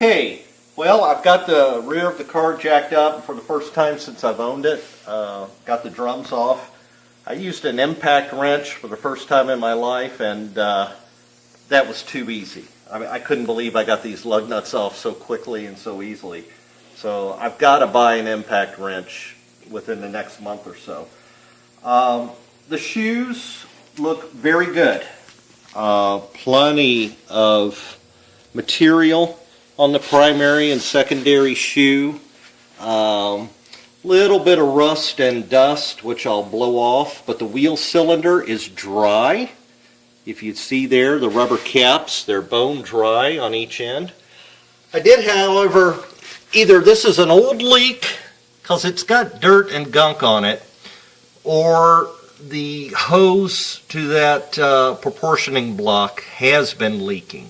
Hey, well, I've got the rear of the car jacked up for the first time since I've owned it. Got the drums off. I used an impact wrench for the first time in my life, and that was too easy. I mean, I couldn't believe I got these lug nuts off so quickly and so easily. So I've got to buy an impact wrench within the next month or so. The shoes look very good. Plenty of material on the primary and secondary shoe. Little bit of rust and dust, which I'll blow off, but the wheel cylinder is dry. If you see there, the rubber caps, they're bone dry on each end. I did, however, either this is an old leak, because it's got dirt and gunk on it, or the hose to that proportioning block has been leaking.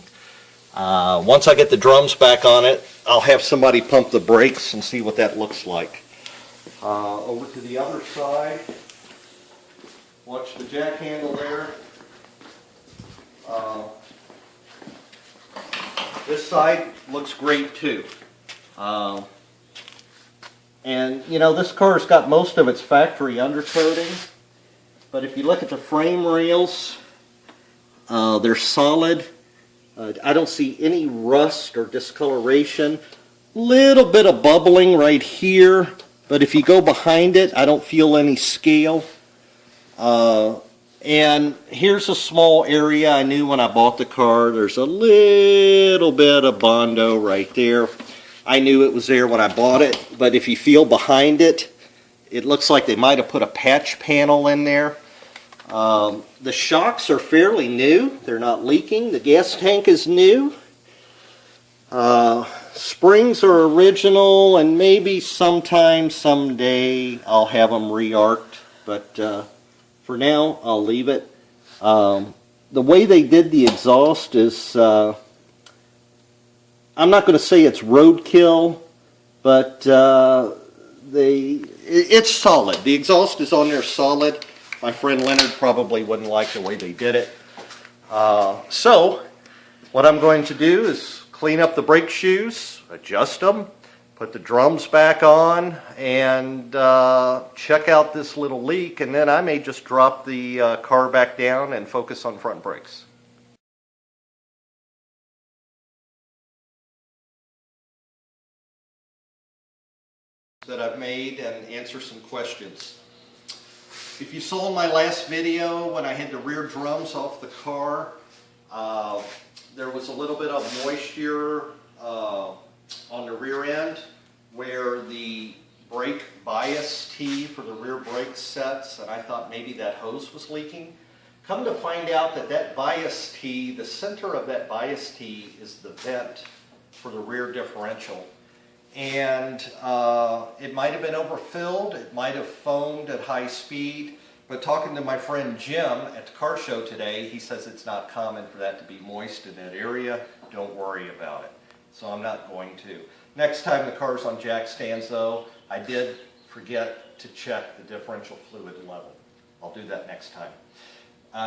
Once I get the drums back on it, I'll have somebody pump the brakes and see what that looks like. Over to the other side, watch the jack handle there. This side looks great too. And you know, this car's got most of its factory undercoating, but if you look at the frame rails, they're solid. I don't see any rust or discoloration. Little bit of bubbling right here, but if you go behind it, I don't feel any scale. And here's a small area I knew when I bought the car. There's a little bit of Bondo right there. I knew it was there when I bought it, but if you feel behind it, it looks like they might have put a patch panel in there. The shocks are fairly new. They're not leaking. The gas tank is new. Springs are original, and maybe sometime, someday, I'll have them re-arced, but for now, I'll leave it. The way they did the exhaust is, I'm not going to say it's roadkill, but it's solid. The exhaust is on there solid. My friend Leonard probably wouldn't like the way they did it. So, what I'm going to do is clean up the brake shoes, adjust them, put the drums back on, and check out this little leak, and then I may just drop the car back down and focus on front brakes. That I've made and answer some questions. If you saw in my last video when I had the rear drums off the car, there was a little bit of moisture on the rear end where the brake bias tee for the rear brake sets, and I thought maybe that hose was leaking. Come to find out that that bias tee, the center of that bias tee is the vent for the rear differential. And it might have been overfilled, it might have foamed at high speed, but talking to my friend Jim at the car show today, he says it's not common for that to be moist in that area. Don't worry about it. So I'm not going to. Next time the car's on jack stands though, I did forget to check the differential fluid level. I'll do that next time.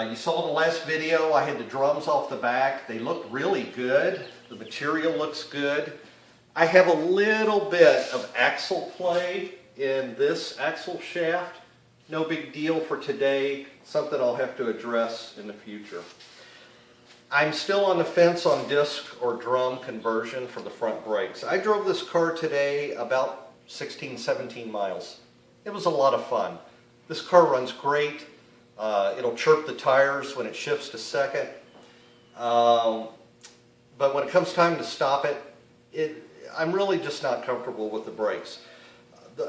You saw in the last video I had the drums off the back. They look really good. The material looks good. I have a little bit of axle play in this axle shaft. No big deal for today, something I'll have to address in the future. I'm still on the fence on disc or drum conversion for the front brakes. I drove this car today about 16, 17 miles. It was a lot of fun. This car runs great. It'll chirp the tires when it shifts to second. But when it comes time to stop it, I'm really just not comfortable with the brakes.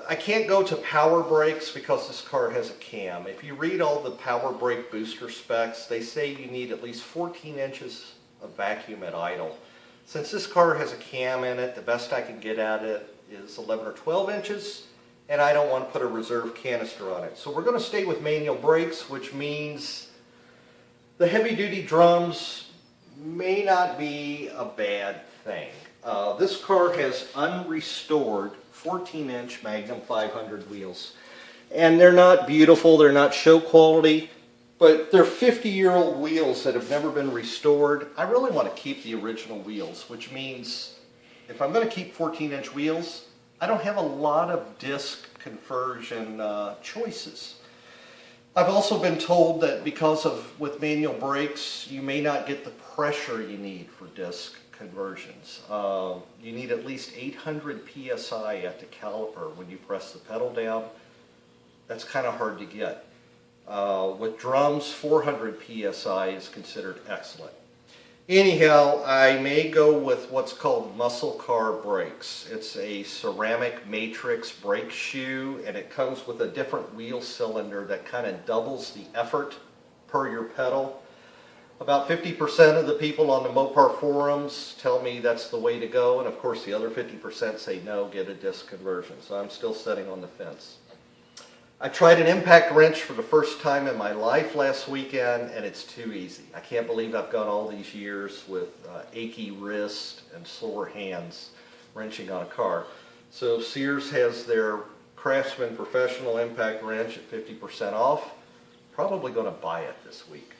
I can't go to power brakes because this car has a cam. If you read all the power brake booster specs, they say you need at least 14 inches of vacuum at idle. Since this car has a cam in it, the best I can get at it is 11 or 12 inches, and I don't want to put a reserve canister on it. So we're going to stay with manual brakes, which means the heavy-duty drums may not be a bad thing. This car has unrestored 14-inch Magnum 500 wheels. And they're not beautiful, they're not show quality, but they're 50-year-old wheels that have never been restored. I really want to keep the original wheels, which means if I'm going to keep 14-inch wheels, I don't have a lot of disc conversion choices. I've also been told that because of with manual brakes, you may not get the pressure you need for disc conversions. You need at least 800 psi at the caliper when you press the pedal down. That's kind of hard to get. With drums, 400 psi is considered excellent. Anyhow, I may go with what's called muscle car brakes. It's a ceramic matrix brake shoe, and it comes with a different wheel cylinder that kind of doubles the effort per your pedal. About 50% of the people on the Mopar forums tell me that's the way to go, and of course the other 50% say no, get a disc conversion. So I'm still sitting on the fence. I tried an impact wrench for the first time in my life last weekend, and it's too easy. I can't believe I've gone all these years with achy wrist and sore hands wrenching on a car. So Sears has their Craftsman Professional Impact Wrench at 50% off. Probably going to buy it this week.